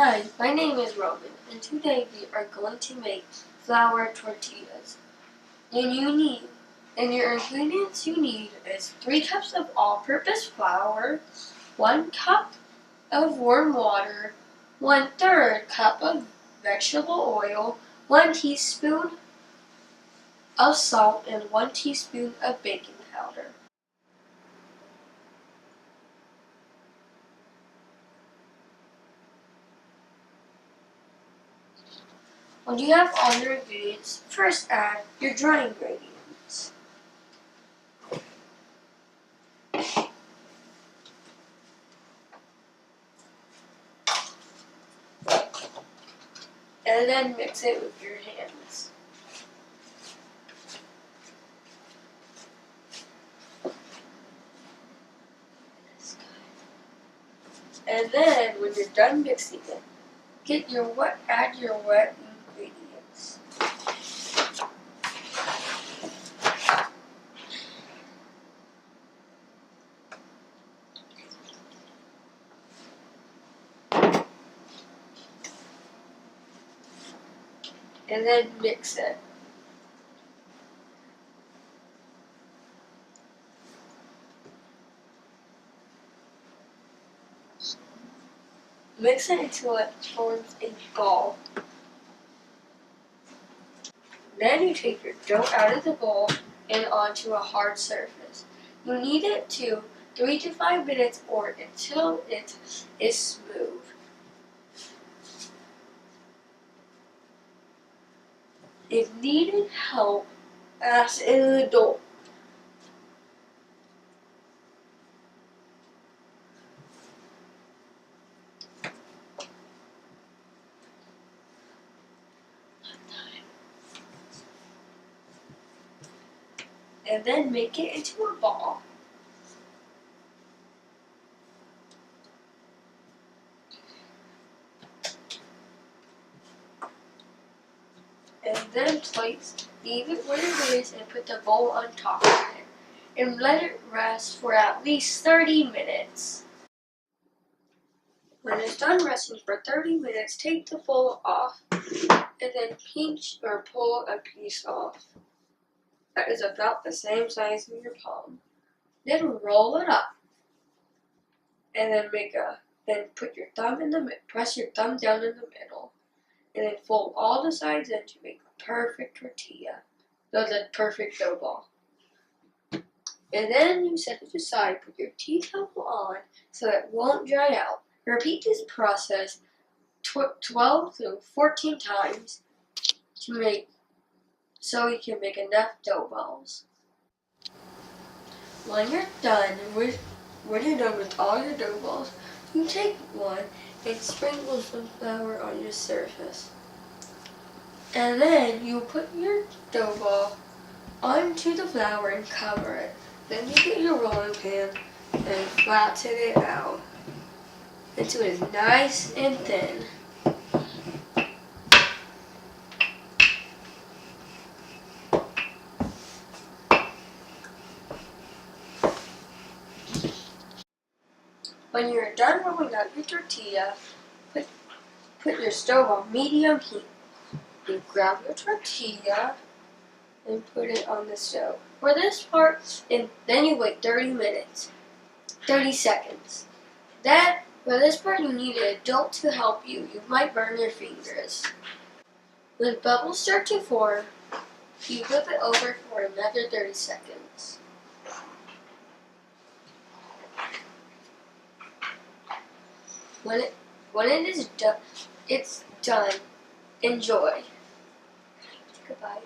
Hi, my name is Roman, and today we are going to make flour tortillas. And your ingredients you need is 3 cups of all-purpose flour, 1 cup of warm water, 1/3 cup of vegetable oil, 1 teaspoon of salt, and 1 teaspoon of baking powder. When you have all your ingredients, first add your dry ingredients. And then mix it with your hands. And then when you're done mixing it, add your wet ingredients. And then mix it. Mix it until it forms a ball. Then you take your dough out of the bowl and onto a hard surface. You knead it to 3 to 5 minutes or until it is smooth. If needed help, ask an adult. And then make it into a ball. And then leave it where it is and put the bowl on top of it. And let it rest for at least 30 minutes. When it's done resting for 30 minutes, take the bowl off and then pinch or pull a piece off. That is about the same size as your palm. Then roll it up. And then put your thumb press your thumb down in the middle. And then fold all the sides in to make a perfect tortilla. The perfect dough ball. And then you set it aside, put your tea towel on so it won't dry out. Repeat this process 12 to 14 times so you can make enough dough balls. When you're done with all your dough balls, you take one and sprinkle some flour on your surface. And then you put your dough ball onto the flour and cover it. Then you get your rolling pan and flatten it out until it's nice and thin. When you're done rolling out your tortilla, put your stove on medium heat. You grab your tortilla and put it on the stove. For this part, and then you wait 30 seconds. Then, for this part, you need an adult to help you. You might burn your fingers. When bubbles start to form, you flip it over for another 30 seconds. When it is done, it's done. Enjoy. Goodbye.